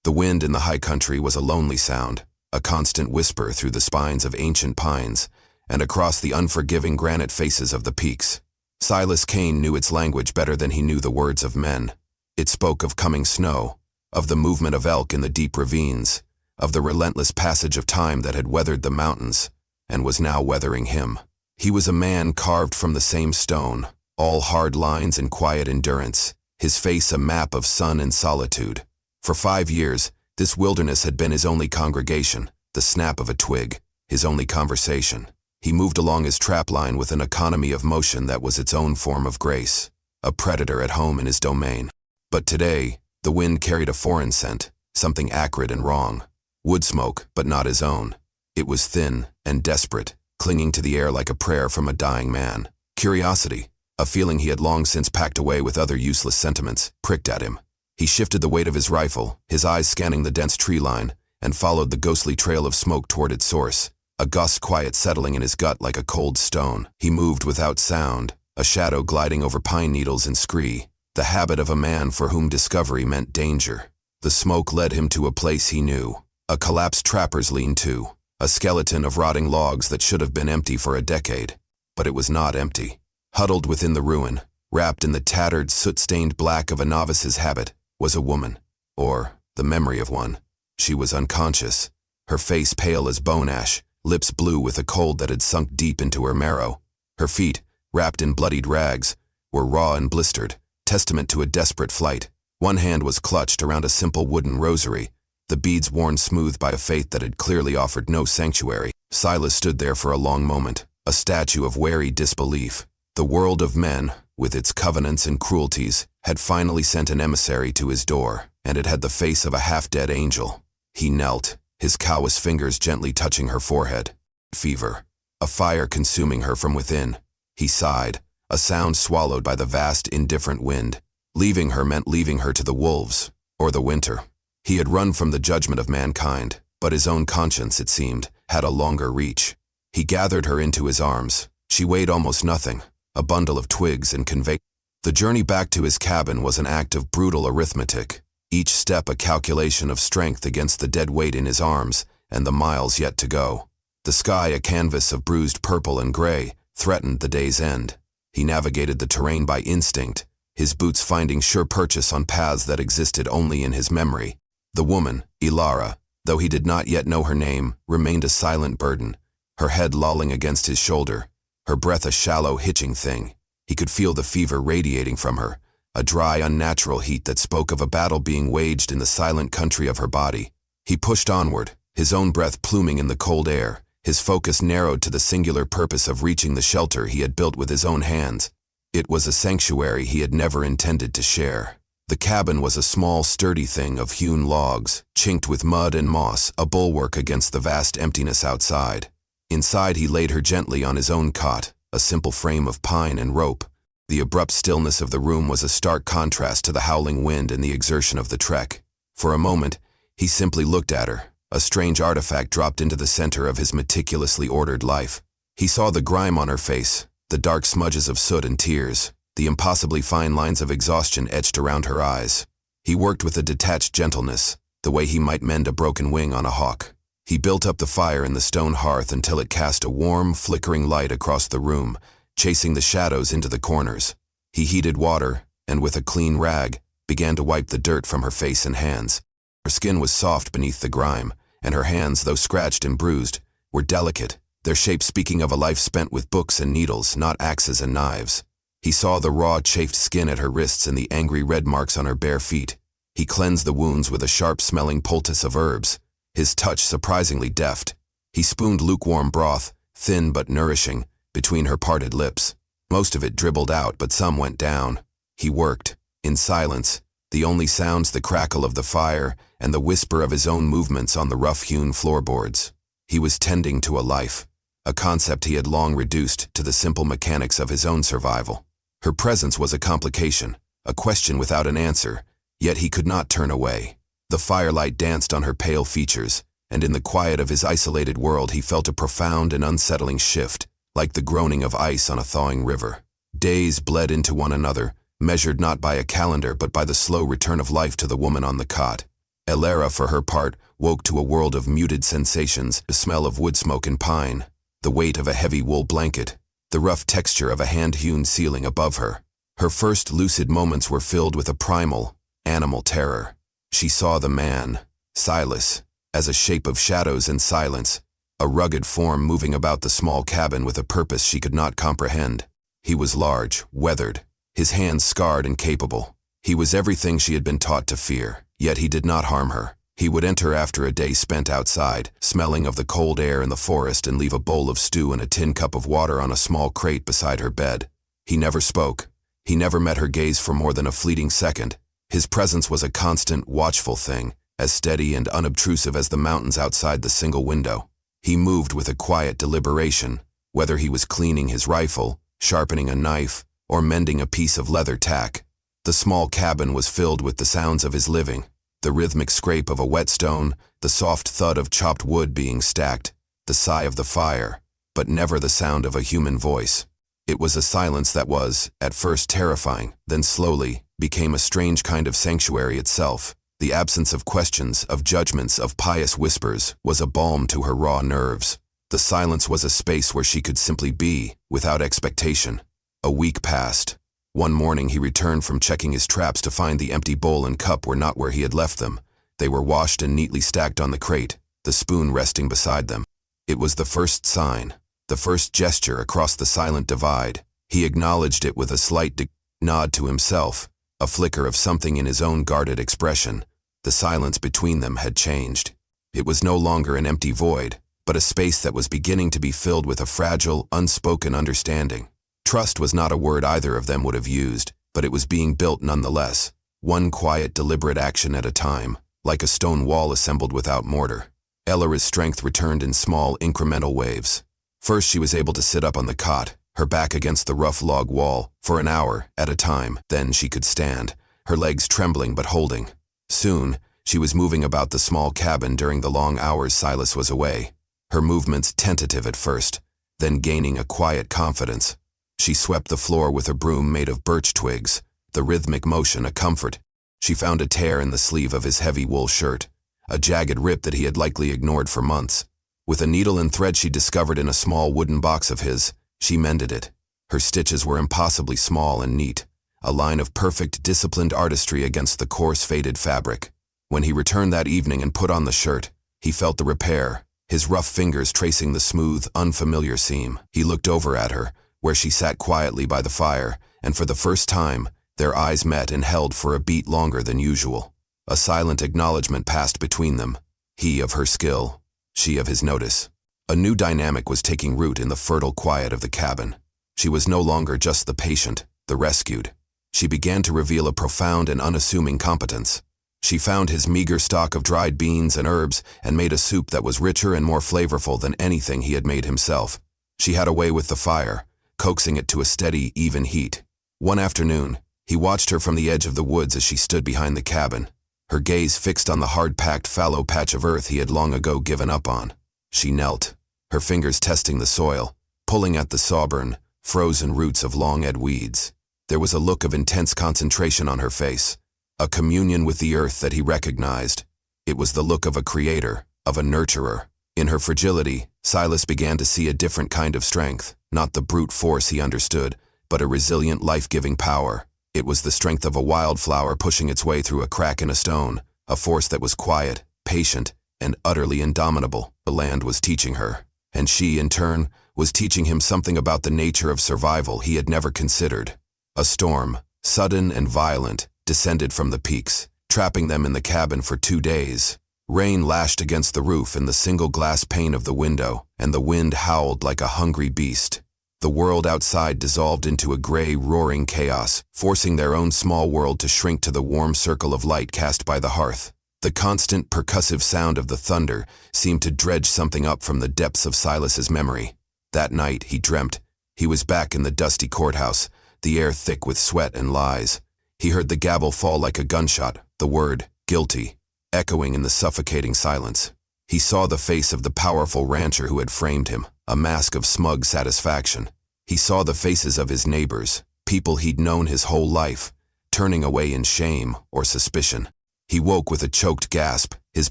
The wind in the high country was a lonely sound, a constant whisper through the spines of ancient pines and across the unforgiving granite faces of the peaks. Silas Kane knew its language better than he knew the words of men. It spoke of coming snow, of the movement of elk in the deep ravines, of the relentless passage of time that had weathered the mountains and was now weathering him. He was a man carved from the same stone, all hard lines and quiet endurance, his face a map of sun and solitude. For 5 years, this wilderness had been his only congregation, the snap of a twig, his only conversation. He moved along his trapline with an economy of motion that was its own form of grace, a predator at home in his domain. But today, the wind carried a foreign scent, something acrid and wrong. Wood smoke, but not his own. It was thin and desperate, clinging to the air like a prayer from a dying man. Curiosity, a feeling he had long since packed away with other useless sentiments, pricked at him. He shifted the weight of his rifle, his eyes scanning the dense tree line, and followed the ghostly trail of smoke toward its source, a gust quiet settling in his gut like a cold stone. He moved without sound, a shadow gliding over pine needles and scree, the habit of a man for whom discovery meant danger. The smoke led him to a place he knew, a collapsed trapper's lean-to, a skeleton of rotting logs that should have been empty for a decade. But it was not empty. Huddled within the ruin, wrapped in the tattered, soot-stained black of a novice's habit, was a woman, or the memory of one. She was unconscious, her face pale as bone ash, lips blue with a cold that had sunk deep into her marrow. Her feet, wrapped in bloodied rags, were raw and blistered, testament to a desperate flight. One hand was clutched around a simple wooden rosary, the beads worn smooth by a faith that had clearly offered no sanctuary. Silas stood there for a long moment, a statue of wary disbelief. The world of men, with its covenants and cruelties, had finally sent an emissary to his door, and it had the face of a half-dead angel. He knelt, his callous fingers gently touching her forehead. Fever, a fire consuming her from within. He sighed, a sound swallowed by the vast, indifferent wind. Leaving her meant leaving her to the wolves, or the winter. He had run from the judgment of mankind, but his own conscience, it seemed, had a longer reach. He gathered her into his arms. She weighed almost nothing, a bundle of twigs and conveyed. The journey back to his cabin was an act of brutal arithmetic, each step a calculation of strength against the dead weight in his arms and the miles yet to go. The sky, a canvas of bruised purple and gray, threatened the day's end. He navigated the terrain by instinct, his boots finding sure purchase on paths that existed only in his memory. The woman, Elara, though he did not yet know her name, remained a silent burden, her head lolling against his shoulder, her breath a shallow, hitching thing. He could feel the fever radiating from her, a dry, unnatural heat that spoke of a battle being waged in the silent country of her body. He pushed onward, his own breath pluming in the cold air, his focus narrowed to the singular purpose of reaching the shelter he had built with his own hands. It was a sanctuary he had never intended to share. The cabin was a small, sturdy thing of hewn logs, chinked with mud and moss, a bulwark against the vast emptiness outside. Inside he laid her gently on his own cot, a simple frame of pine and rope. The abrupt stillness of the room was a stark contrast to the howling wind and the exertion of the trek. For a moment, he simply looked at her, a strange artifact dropped into the center of his meticulously ordered life. He saw the grime on her face, the dark smudges of soot and tears, the impossibly fine lines of exhaustion etched around her eyes. He worked with a detached gentleness, the way he might mend a broken wing on a hawk. He built up the fire in the stone hearth until it cast a warm, flickering light across the room, chasing the shadows into the corners. He heated water, and with a clean rag, began to wipe the dirt from her face and hands. Her skin was soft beneath the grime, and her hands, though scratched and bruised, were delicate, their shape speaking of a life spent with books and needles, not axes and knives. He saw the raw, chafed skin at her wrists and the angry red marks on her bare feet. He cleansed the wounds with a sharp-smelling poultice of herbs, his touch surprisingly deft. He spooned lukewarm broth, thin but nourishing, between her parted lips. Most of it dribbled out, but some went down. He worked, in silence, the only sounds the crackle of the fire and the whisper of his own movements on the rough-hewn floorboards. He was tending to a life, a concept he had long reduced to the simple mechanics of his own survival. Her presence was a complication, a question without an answer, yet he could not turn away. The firelight danced on her pale features, and in the quiet of his isolated world he felt a profound and unsettling shift, like the groaning of ice on a thawing river. Days bled into one another, measured not by a calendar but by the slow return of life to the woman on the cot. Elara, for her part, woke to a world of muted sensations, the smell of wood smoke and pine, the weight of a heavy wool blanket, the rough texture of a hand-hewn ceiling above her. Her first lucid moments were filled with a primal, animal terror. She saw the man, Silas, as a shape of shadows and silence, a rugged form moving about the small cabin with a purpose she could not comprehend. He was large, weathered, his hands scarred and capable. He was everything she had been taught to fear, yet he did not harm her. He would enter after a day spent outside, smelling of the cold air in the forest, and leave a bowl of stew and a tin cup of water on a small crate beside her bed. He never spoke. He never met her gaze for more than a fleeting second. His presence was a constant, watchful thing, as steady and unobtrusive as the mountains outside the single window. He moved with a quiet deliberation, whether he was cleaning his rifle, sharpening a knife, or mending a piece of leather tack. The small cabin was filled with the sounds of his living, the rhythmic scrape of a whetstone, the soft thud of chopped wood being stacked, the sigh of the fire, but never the sound of a human voice. It was a silence that was, at first terrifying, then slowly, became a strange kind of sanctuary itself. The absence of questions, of judgments, of pious whispers, was a balm to her raw nerves. The silence was a space where she could simply be, without expectation. A week passed. One morning he returned from checking his traps to find the empty bowl and cup were not where he had left them. They were washed and neatly stacked on the crate, the spoon resting beside them. It was the first sign, the first gesture across the silent divide. He acknowledged it with a slight nod to himself, a flicker of something in his own guarded expression. The silence between them had changed. It was no longer an empty void, but a space that was beginning to be filled with a fragile, unspoken understanding. Trust was not a word either of them would have used, but it was being built nonetheless, one quiet, deliberate action at a time, like a stone wall assembled without mortar. Elara's strength returned in small, incremental waves. First she was able to sit up on the cot, her back against the rough log wall, for an hour at a time. Then she could stand, her legs trembling but holding. Soon, she was moving about the small cabin during the long hours Silas was away, her movements tentative at first, then gaining a quiet confidence. She swept the floor with a broom made of birch twigs, the rhythmic motion a comfort. She found a tear in the sleeve of his heavy wool shirt, a jagged rip that he had likely ignored for months. With a needle and thread she discovered in a small wooden box of his, she mended it. Her stitches were impossibly small and neat, a line of perfect, disciplined artistry against the coarse, faded fabric. When he returned that evening and put on the shirt, he felt the repair, his rough fingers tracing the smooth, unfamiliar seam. He looked over at her, where she sat quietly by the fire, and for the first time, their eyes met and held for a beat longer than usual. A silent acknowledgement passed between them, he of her skill, she of his notice. A new dynamic was taking root in the fertile quiet of the cabin. She was no longer just the patient, the rescued. She began to reveal a profound and unassuming competence. She found his meager stock of dried beans and herbs and made a soup that was richer and more flavorful than anything he had made himself. She had a way with the fire, coaxing it to a steady, even heat. One afternoon, he watched her from the edge of the woods as she stood behind the cabin, her gaze fixed on the hard-packed fallow patch of earth he had long ago given up on. She knelt, her fingers testing the soil, pulling at the sawburn, frozen roots of long-ed weeds. There was a look of intense concentration on her face, a communion with the earth that he recognized. It was the look of a creator, of a nurturer. In her fragility, Silas began to see a different kind of strength, not the brute force he understood, but a resilient, life-giving power. It was the strength of a wildflower pushing its way through a crack in a stone, a force that was quiet, patient, and utterly indomitable. The land was teaching her, and she, in turn, was teaching him something about the nature of survival he had never considered. A storm, sudden and violent, descended from the peaks, trapping them in the cabin for 2 days. Rain lashed against the roof and the single glass pane of the window, and the wind howled like a hungry beast. The world outside dissolved into a gray, roaring chaos, forcing their own small world to shrink to the warm circle of light cast by the hearth. The constant, percussive sound of the thunder seemed to dredge something up from the depths of Silas's memory. That night, he dreamt, he was back in the dusty courthouse, the air thick with sweat and lies. He heard the gavel fall like a gunshot, the word, guilty, echoing in the suffocating silence. He saw the face of the powerful rancher who had framed him, a mask of smug satisfaction. He saw the faces of his neighbors, people he'd known his whole life, turning away in shame or suspicion. He woke with a choked gasp, his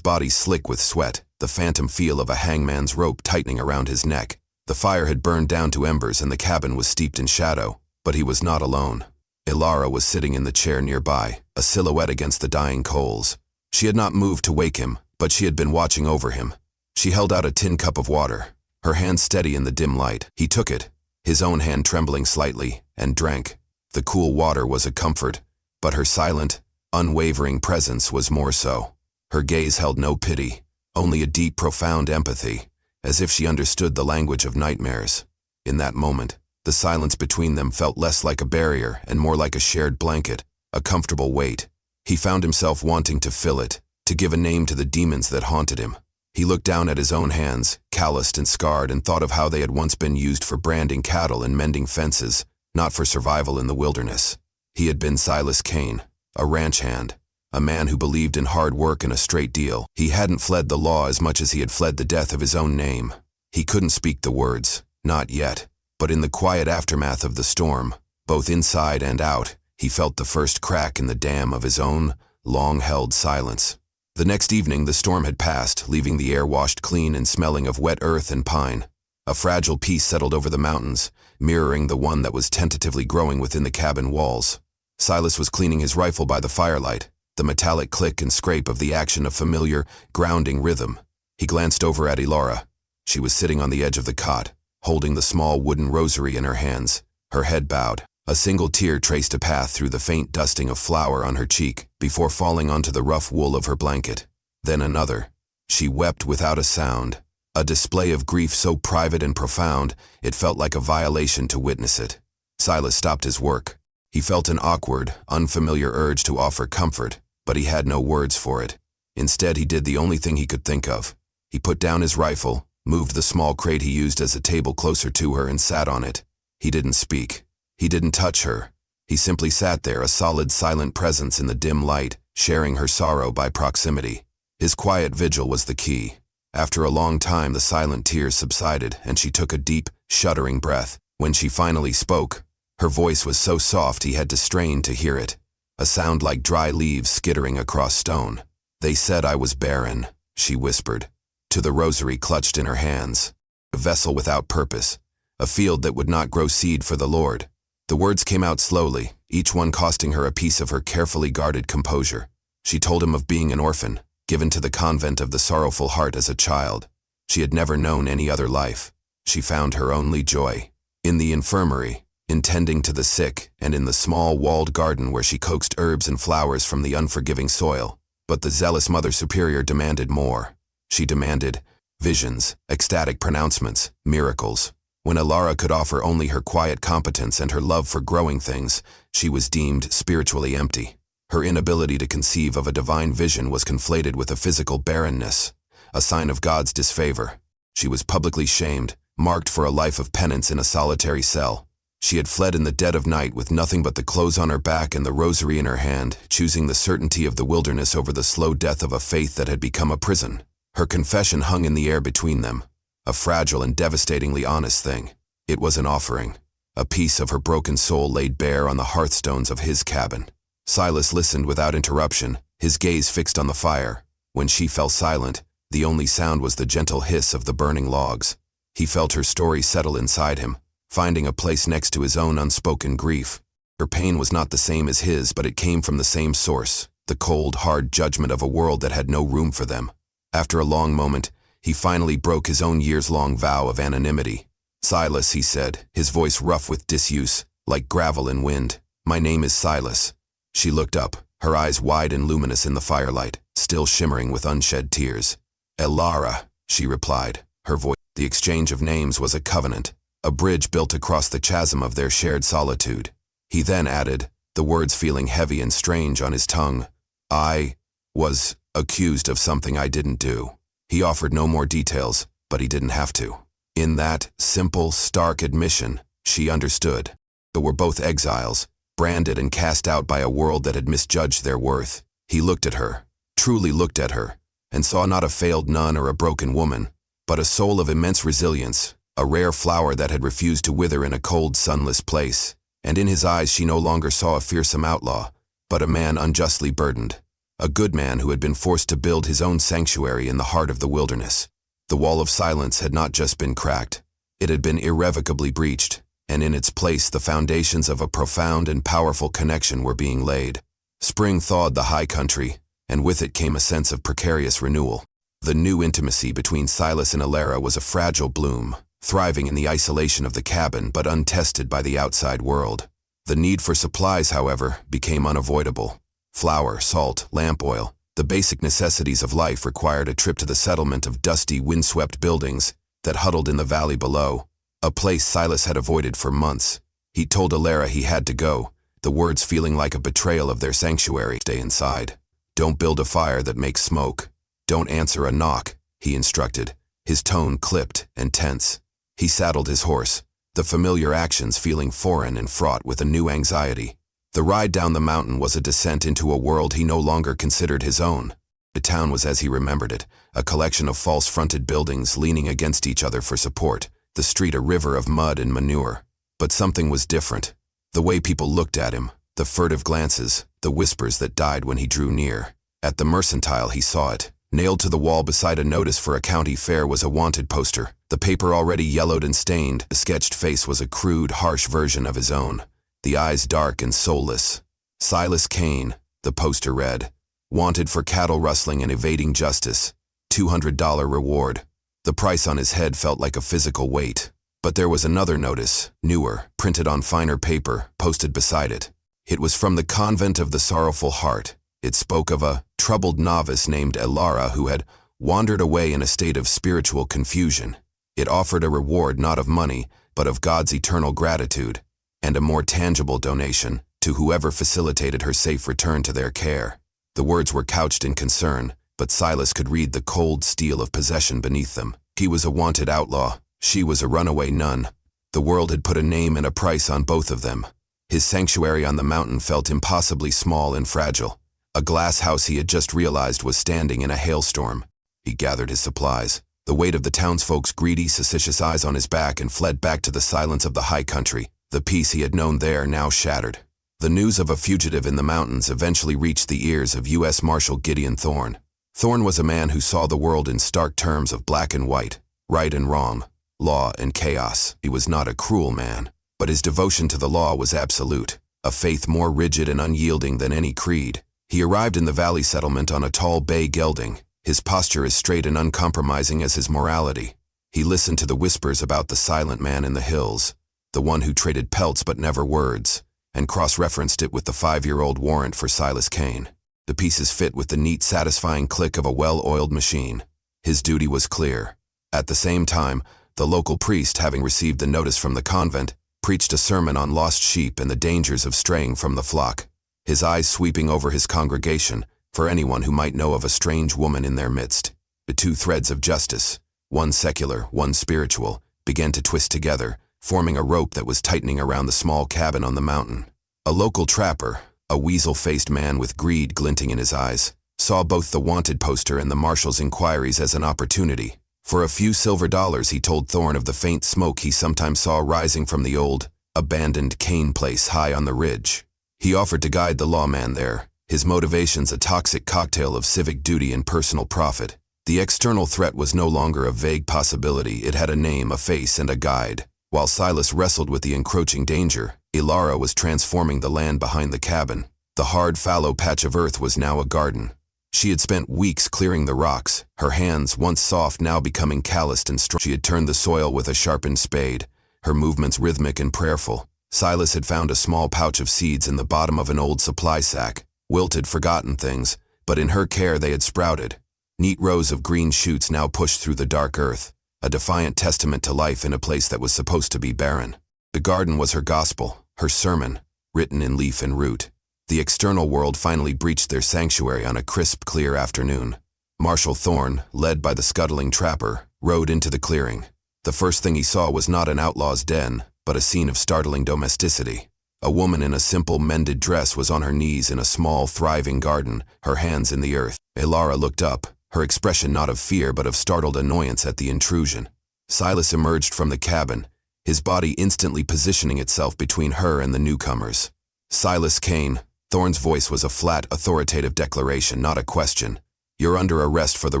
body slick with sweat, the phantom feel of a hangman's rope tightening around his neck. The fire had burned down to embers and the cabin was steeped in shadow, but he was not alone. Elara was sitting in the chair nearby, a silhouette against the dying coals. She had not moved to wake him, but she had been watching over him. She held out a tin cup of water, her hand steady in the dim light. He took it, his own hand trembling slightly, and drank. The cool water was a comfort, but her silent, unwavering presence was more so. Her gaze held no pity, only a deep, profound empathy, as if she understood the language of nightmares. In that moment, the silence between them felt less like a barrier and more like a shared blanket, a comfortable weight. He found himself wanting to fill it, to give a name to the demons that haunted him. He looked down at his own hands, calloused and scarred, and thought of how they had once been used for branding cattle and mending fences, not for survival in the wilderness. He had been Silas Kane, a ranch hand, a man who believed in hard work and a straight deal. He hadn't fled the law as much as he had fled the death of his own name. He couldn't speak the words, not yet, but in the quiet aftermath of the storm, both inside and out, he felt the first crack in the dam of his own, long-held silence. The next evening the storm had passed, leaving the air washed clean and smelling of wet earth and pine. A fragile peace settled over the mountains, mirroring the one that was tentatively growing within the cabin walls. Silas was cleaning his rifle by the firelight, the metallic click and scrape of the action a familiar, grounding rhythm. He glanced over at Elara. She was sitting on the edge of the cot, holding the small wooden rosary in her hands, her head bowed. A single tear traced a path through the faint dusting of flour on her cheek before falling onto the rough wool of her blanket. Then another. She wept without a sound, a display of grief so private and profound it felt like a violation to witness it. Silas stopped his work. He felt an awkward, unfamiliar urge to offer comfort, but he had no words for it. Instead, he did the only thing he could think of. He put down his rifle, moved the small crate he used as a table closer to her, and sat on it. He didn't speak. He didn't touch her. He simply sat there, a solid, silent presence in the dim light, sharing her sorrow by proximity. His quiet vigil was the key. After a long time, the silent tears subsided, and she took a deep, shuddering breath. When she finally spoke, her voice was so soft he had to strain to hear it, a sound like dry leaves skittering across stone. "They said I was barren," she whispered, to the rosary clutched in her hands. "A vessel without purpose, a field that would not grow seed for the Lord." The words came out slowly, each one costing her a piece of her carefully guarded composure. She told him of being an orphan, given to the Convent of the Sorrowful Heart as a child. She had never known any other life. She found her only joy in the infirmary, in tending to the sick, and in the small walled garden where she coaxed herbs and flowers from the unforgiving soil. But the zealous Mother Superior demanded more. She demanded visions, ecstatic pronouncements, miracles. When Elara could offer only her quiet competence and her love for growing things, she was deemed spiritually empty. Her inability to conceive of a divine vision was conflated with a physical barrenness, a sign of God's disfavor. She was publicly shamed, marked for a life of penance in a solitary cell. She had fled in the dead of night with nothing but the clothes on her back and the rosary in her hand, choosing the certainty of the wilderness over the slow death of a faith that had become a prison. Her confession hung in the air between them, a fragile and devastatingly honest thing. It was an offering, a piece of her broken soul laid bare on the hearthstones of his cabin. Silas listened without interruption, his gaze fixed on the fire. When she fell silent, the only sound was the gentle hiss of the burning logs. He felt her story settle inside him, finding a place next to his own unspoken grief. Her pain was not the same as his, but it came from the same source, the cold, hard judgment of a world that had no room for them. After a long moment, he finally broke his own years-long vow of anonymity. "Silas," he said, his voice rough with disuse, like gravel in wind. "My name is Silas." She looked up, her eyes wide and luminous in the firelight, still shimmering with unshed tears. "Elara," she replied, her voice. The exchange of names was a covenant, a bridge built across the chasm of their shared solitude. He then added, the words feeling heavy and strange on his tongue, "I was accused of something I didn't do." He offered no more details, but he didn't have to. In that simple, stark admission, she understood. They were both exiles, branded and cast out by a world that had misjudged their worth. He looked at her, truly looked at her, and saw not a failed nun or a broken woman, but a soul of immense resilience, a rare flower that had refused to wither in a cold, sunless place. And in his eyes she no longer saw a fearsome outlaw, but a man unjustly burdened. a good man who had been forced to build his own sanctuary in the heart of the wilderness. The wall of silence had not just been cracked, it had been irrevocably breached, and in its place the foundations of a profound and powerful connection were being laid. Spring thawed the high country, and with it came a sense of precarious renewal. The new intimacy between Silas and Elara was a fragile bloom, thriving in the isolation of the cabin but untested by the outside world. The need for supplies, however, became unavoidable. Flour, salt, lamp oil, the basic necessities of life required a trip to the settlement of dusty, windswept buildings that huddled in the valley below, a place Silas had avoided for months. He told Elara he had to go, the words feeling like a betrayal of their sanctuary. Stay inside. Don't build a fire that makes smoke. Don't answer a knock, he instructed, his tone clipped and tense. He saddled his horse, the familiar actions feeling foreign and fraught with a new anxiety. The ride down the mountain was a descent into a world he no longer considered his own. The town was as he remembered it, a collection of false-fronted buildings leaning against each other for support, the street a river of mud and manure. But something was different. The way people looked at him, the furtive glances, the whispers that died when he drew near. At the mercantile he saw it. Nailed to the wall beside a notice for a county fair was a wanted poster, the paper already yellowed and stained. The sketched face was a crude, harsh version of his own, the eyes dark and soulless. Silas Kane, the poster read. Wanted for cattle rustling and evading justice. $200 reward. The price on his head felt like a physical weight. But there was another notice, newer, printed on finer paper, posted beside it. It was from the Convent of the Sorrowful Heart. It spoke of a troubled novice named Elara who had wandered away in a state of spiritual confusion. It offered a reward not of money, but of God's eternal gratitude, and a more tangible donation to whoever facilitated her safe return to their care. The words were couched in concern, but Silas could read the cold steel of possession beneath them. He was a wanted outlaw, she was a runaway nun. The world had put a name and a price on both of them. His sanctuary on the mountain felt impossibly small and fragile. A glass house he had just realized was standing in a hailstorm. He gathered his supplies, the weight of the townsfolk's greedy, suspicious eyes on his back, and fled back to the silence of the high country, the peace he had known there now shattered. The news of a fugitive in the mountains eventually reached the ears of U.S. Marshal Gideon Thorne. Thorne was a man who saw the world in stark terms of black and white, right and wrong, law and chaos. He was not a cruel man, but his devotion to the law was absolute, a faith more rigid and unyielding than any creed. He arrived in the valley settlement on a tall bay gelding, his posture as straight and uncompromising as his morality. He listened to the whispers about the silent man in the hills, the one who traded pelts but never words, and cross-referenced it with the 5-year-old warrant for Silas Kane. The pieces fit with the neat, satisfying click of a well-oiled machine. His duty was clear. At the same time, the local priest, having received the notice from the convent, preached a sermon on lost sheep and the dangers of straying from the flock, his eyes sweeping over his congregation for anyone who might know of a strange woman in their midst. The two threads of justice, one secular, one spiritual, began to twist together, forming a rope that was tightening around the small cabin on the mountain. A local trapper, a weasel-faced man with greed glinting in his eyes, saw both the wanted poster and the marshal's inquiries as an opportunity. For a few silver dollars he told Thorne of the faint smoke he sometimes saw rising from the old, abandoned Kane place high on the ridge. He offered to guide the lawman there, his motivations a toxic cocktail of civic duty and personal profit. The external threat was no longer a vague possibility, it had a name, a face, and a guide. While Silas wrestled with the encroaching danger, Elara was transforming the land behind the cabin. The hard, fallow patch of earth was now a garden. She had spent weeks clearing the rocks, her hands, once soft, now becoming calloused and strong. She had turned the soil with a sharpened spade, her movements rhythmic and prayerful. Silas had found a small pouch of seeds in the bottom of an old supply sack, wilted, forgotten things, but in her care they had sprouted. Neat rows of green shoots now pushed through the dark earth, a defiant testament to life in a place that was supposed to be barren. The garden was her gospel, her sermon, written in leaf and root. The external world finally breached their sanctuary on a crisp, clear afternoon. Marshal Thorne, led by the scuttling trapper, rode into the clearing. The first thing he saw was not an outlaw's den, but a scene of startling domesticity. A woman in a simple mended dress was on her knees in a small, thriving garden, her hands in the earth. Elara looked up, her expression not of fear but of startled annoyance at the intrusion. Silas emerged from the cabin, his body instantly positioning itself between her and the newcomers. Silas Kane, Thorne's voice was a flat, authoritative declaration, not a question. "You're under arrest for the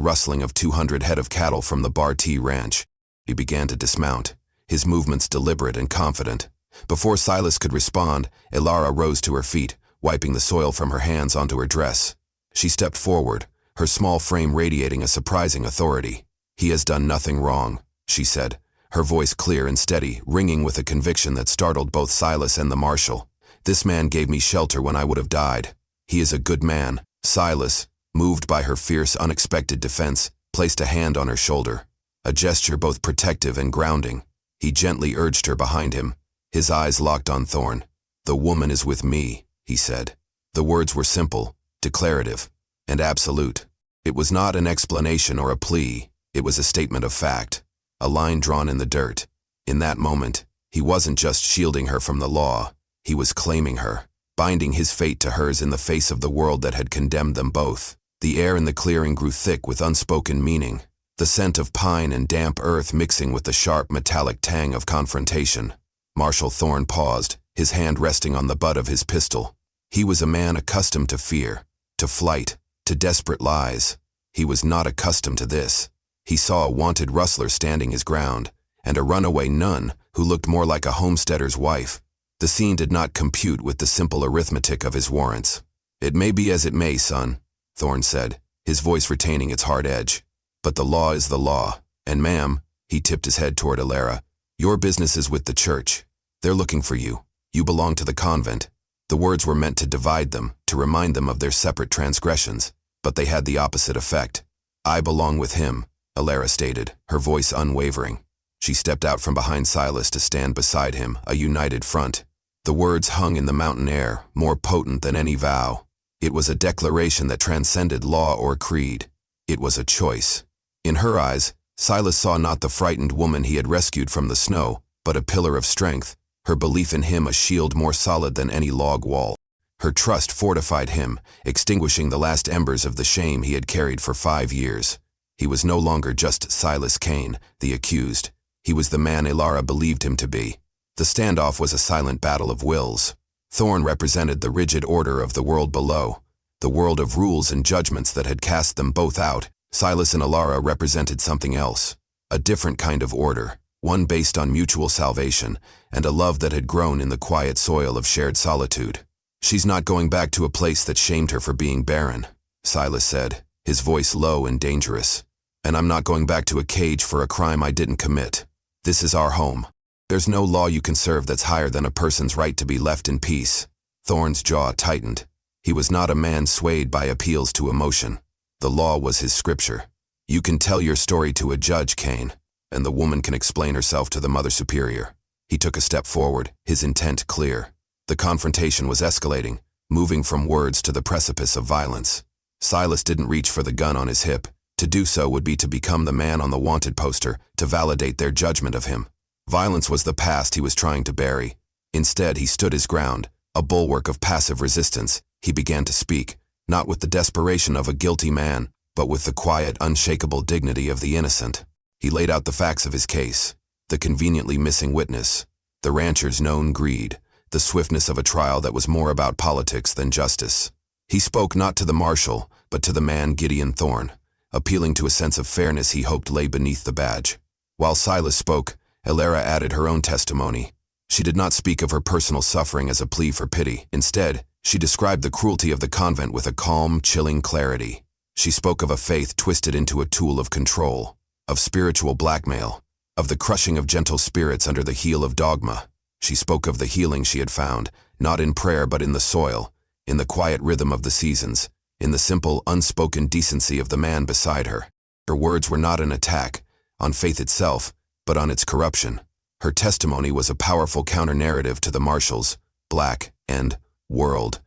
rustling of 200 head of cattle from the Bar T Ranch." He began to dismount, his movements deliberate and confident. Before Silas could respond, Elara rose to her feet, wiping the soil from her hands onto her dress. She stepped forward, her small frame radiating a surprising authority. "He has done nothing wrong," she said, her voice clear and steady, ringing with a conviction that startled both Silas and the marshal. "This man gave me shelter when I would have died. He is a good man." Silas, moved by her fierce, unexpected defense, placed a hand on her shoulder, a gesture both protective and grounding. He gently urged her behind him, his eyes locked on Thorne. "The woman is with me," he said. The words were simple, declarative, and absolute. It was not an explanation or a plea, it was a statement of fact, a line drawn in the dirt. In that moment, he wasn't just shielding her from the law, he was claiming her, binding his fate to hers in the face of the world that had condemned them both. The air in the clearing grew thick with unspoken meaning, the scent of pine and damp earth mixing with the sharp metallic tang of confrontation. Marshal Thorne paused, his hand resting on the butt of his pistol. He was a man accustomed to fear, to flight, to desperate lies. He was not accustomed to this. He saw a wanted rustler standing his ground, and a runaway nun who looked more like a homesteader's wife. The scene did not compute with the simple arithmetic of his warrants. "It may be as it may, son," Thorne said, his voice retaining its hard edge. "But the law is the law, and ma'am," he tipped his head toward Elara, "your business is with the church. They're looking for you. You belong to the convent." The words were meant to divide them, to remind them of their separate transgressions, but they had the opposite effect. "I belong with him," Elara stated, her voice unwavering. She stepped out from behind Silas to stand beside him, a united front. The words hung in the mountain air, more potent than any vow. It was a declaration that transcended law or creed. It was a choice. In her eyes, Silas saw not the frightened woman he had rescued from the snow, but a pillar of strength, her belief in him a shield more solid than any log wall. Her trust fortified him, extinguishing the last embers of the shame he had carried for 5 years. He was no longer just Silas Kane, the accused. He was the man Elara believed him to be. The standoff was a silent battle of wills. Thorne represented the rigid order of the world below, the world of rules and judgments that had cast them both out. Silas and Elara represented something else, a different kind of order, one based on mutual salvation and a love that had grown in the quiet soil of shared solitude. "She's not going back to a place that shamed her for being barren," Silas said, his voice low and dangerous. "And I'm not going back to a cage for a crime I didn't commit. This is our home. There's no law you can serve that's higher than a person's right to be left in peace." Thorne's jaw tightened. He was not a man swayed by appeals to emotion. The law was his scripture. "You can tell your story to a judge, Kane, and the woman can explain herself to the Mother Superior." He took a step forward, his intent clear. The confrontation was escalating, moving from words to the precipice of violence. Silas didn't reach for the gun on his hip. To do so would be to become the man on the wanted poster, to validate their judgment of him. Violence was the past he was trying to bury. Instead, he stood his ground, a bulwark of passive resistance. He began to speak, not with the desperation of a guilty man, but with the quiet, unshakable dignity of the innocent. He laid out the facts of his case, the conveniently missing witness, the rancher's known greed, the swiftness of a trial that was more about politics than justice. He spoke not to the marshal, but to the man Gideon Thorne, appealing to a sense of fairness he hoped lay beneath the badge. While Silas spoke, Elara added her own testimony. She did not speak of her personal suffering as a plea for pity. Instead, she described the cruelty of the convent with a calm, chilling clarity. She spoke of a faith twisted into a tool of control, of spiritual blackmail, of the crushing of gentle spirits under the heel of dogma. She spoke of the healing she had found, not in prayer but in the soil, in the quiet rhythm of the seasons, in the simple, unspoken decency of the man beside her. Her words were not an attack on faith itself, but on its corruption. Her testimony was a powerful counter-narrative to the marshal's black and world,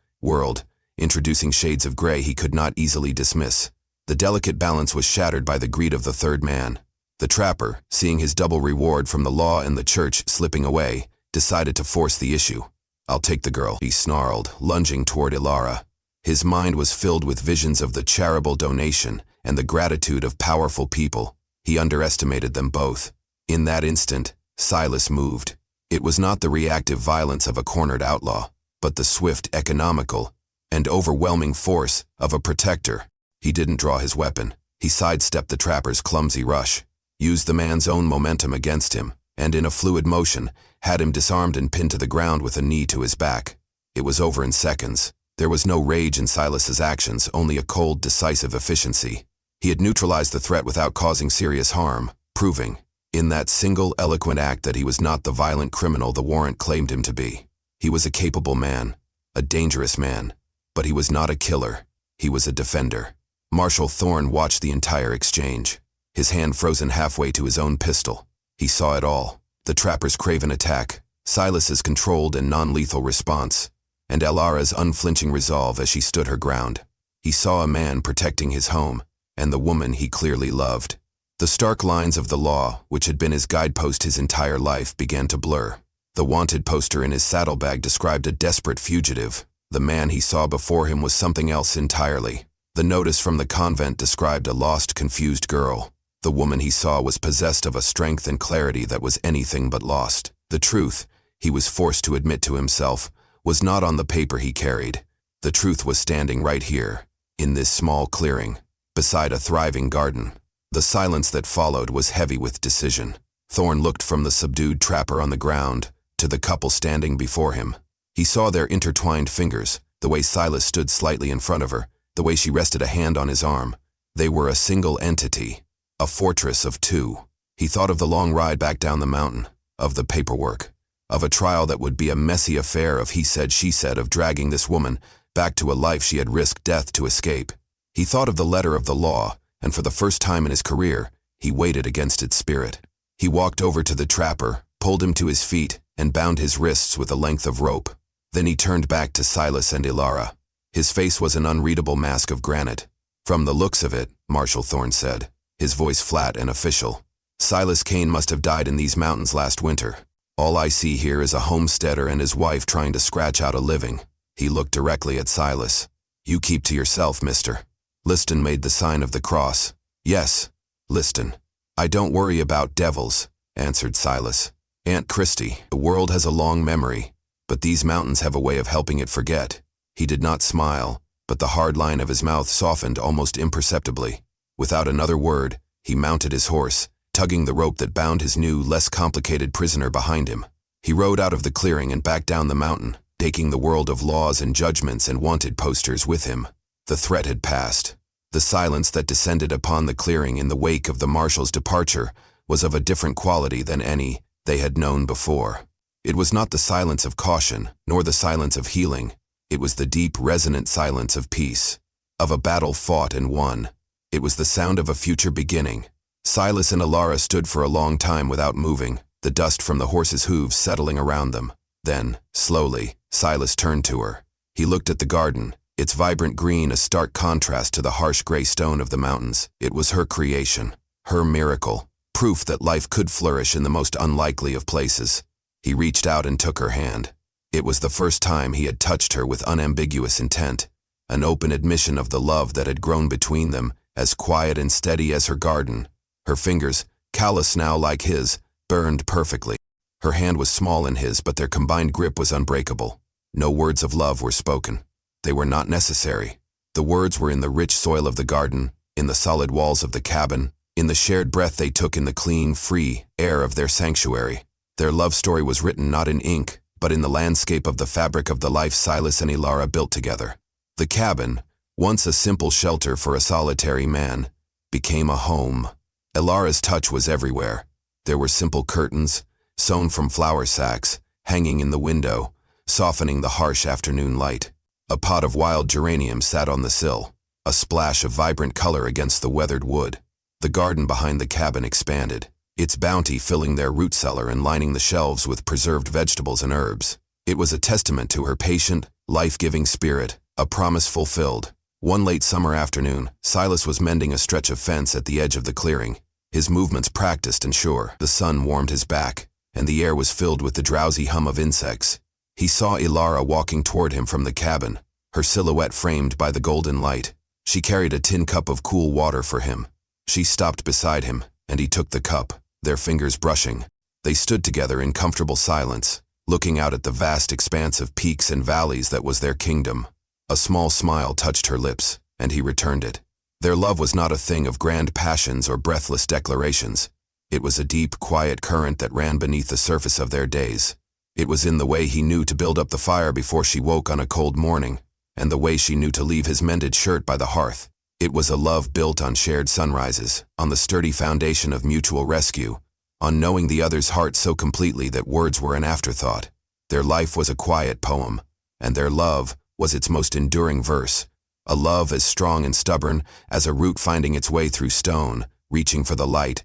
introducing shades of gray he could not easily dismiss. The delicate balance was shattered by the greed of the third man. The trapper, seeing his double reward from the law and the church slipping away, decided to force the issue. "I'll take the girl," he snarled, lunging toward Elara. His mind was filled with visions of the charitable donation and the gratitude of powerful people. He underestimated them both. In that instant, Silas moved. It was not the reactive violence of a cornered outlaw, but the swift, economical, and overwhelming force of a protector. He didn't draw his weapon. He sidestepped the trapper's clumsy rush, used the man's own momentum against him, and in a fluid motion, had him disarmed and pinned to the ground with a knee to his back. It was over in seconds. There was no rage in Silas's actions, only a cold, decisive efficiency. He had neutralized the threat without causing serious harm, proving, in that single eloquent act, that he was not the violent criminal the warrant claimed him to be. He was a capable man, a dangerous man, but he was not a killer. He was a defender. Marshal Thorne watched the entire exchange, his hand frozen halfway to his own pistol. He saw it all: the trapper's craven attack, Silas's controlled and non-lethal response, and Elara's unflinching resolve as she stood her ground. He saw a man protecting his home, and the woman he clearly loved. The stark lines of the law, which had been his guidepost his entire life, began to blur. The wanted poster in his saddlebag described a desperate fugitive. The man he saw before him was something else entirely. The notice from the convent described a lost, confused girl. The woman he saw was possessed of a strength and clarity that was anything but lost. The truth, he was forced to admit to himself, was not on the paper he carried. The truth was standing right here, in this small clearing, beside a thriving garden. The silence that followed was heavy with decision. Thorne looked from the subdued trapper on the ground to the couple standing before him. He saw their intertwined fingers, the way Silas stood slightly in front of her, the way she rested a hand on his arm. They were a single entity, a fortress of two. He thought of the long ride back down the mountain, of the paperwork, of a trial that would be a messy affair of he said, she said, of dragging this woman back to a life she had risked death to escape. He thought of the letter of the law, and for the first time in his career, he weighed against its spirit. He walked over to the trapper, pulled him to his feet, and bound his wrists with a length of rope. Then he turned back to Silas and Elara. His face was an unreadable mask of granite. "From the looks of it," Marshal Thorne said, his voice flat and official, "Silas Kane must have died in these mountains last winter. All I see here is a homesteader and his wife trying to scratch out a living." He looked directly at Silas. "You keep to yourself, mister." Liston made the sign of the cross. "Yes, Liston. I don't worry about devils," answered Silas. "Aunt Christie, the world has a long memory, but these mountains have a way of helping it forget." He did not smile, but the hard line of his mouth softened almost imperceptibly. Without another word, he mounted his horse, tugging the rope that bound his new, less complicated prisoner behind him. He rode out of the clearing and back down the mountain, taking the world of laws and judgments and wanted posters with him. The threat had passed. The silence that descended upon the clearing in the wake of the marshal's departure was of a different quality than any they had known before. It was not the silence of caution, nor the silence of healing. It was the deep, resonant silence of peace, of a battle fought and won. It was the sound of a future beginning. Silas and Elara stood for a long time without moving, the dust from the horses' hooves settling around them. Then, slowly, Silas turned to her. He looked at the garden, its vibrant green a stark contrast to the harsh gray stone of the mountains. It was her creation, her miracle, proof that life could flourish in the most unlikely of places. He reached out and took her hand. It was the first time he had touched her with unambiguous intent, an open admission of the love that had grown between them, as quiet and steady as her garden. Her fingers, callous now like his, burned perfectly. Her hand was small in his, but their combined grip was unbreakable. No words of love were spoken. They were not necessary. The words were in the rich soil of the garden, in the solid walls of the cabin, in the shared breath they took in the clean, free air of their sanctuary. Their love story was written not in ink, but in the landscape of the fabric of the life Silas and Elara built together. The cabin, once a simple shelter for a solitary man, became a home. Elara's touch was everywhere. There were simple curtains, sewn from flour sacks, hanging in the window, softening the harsh afternoon light. A pot of wild geranium sat on the sill, a splash of vibrant color against the weathered wood. The garden behind the cabin expanded, its bounty filling their root cellar and lining the shelves with preserved vegetables and herbs. It was a testament to her patient, life-giving spirit, a promise fulfilled. One late summer afternoon, Silas was mending a stretch of fence at the edge of the clearing, his movements practiced and sure. The sun warmed his back, and the air was filled with the drowsy hum of insects. He saw Elara walking toward him from the cabin, her silhouette framed by the golden light. She carried a tin cup of cool water for him. She stopped beside him, and he took the cup, their fingers brushing. They stood together in comfortable silence, looking out at the vast expanse of peaks and valleys that was their kingdom. A small smile touched her lips, and he returned it. Their love was not a thing of grand passions or breathless declarations. It was a deep, quiet current that ran beneath the surface of their days. It was in the way he knew to build up the fire before she woke on a cold morning, and the way she knew to leave his mended shirt by the hearth. It was a love built on shared sunrises, on the sturdy foundation of mutual rescue, on knowing the other's heart so completely that words were an afterthought. Their life was a quiet poem, and their love was its most enduring verse, a love as strong and stubborn as a root finding its way through stone, reaching for the light,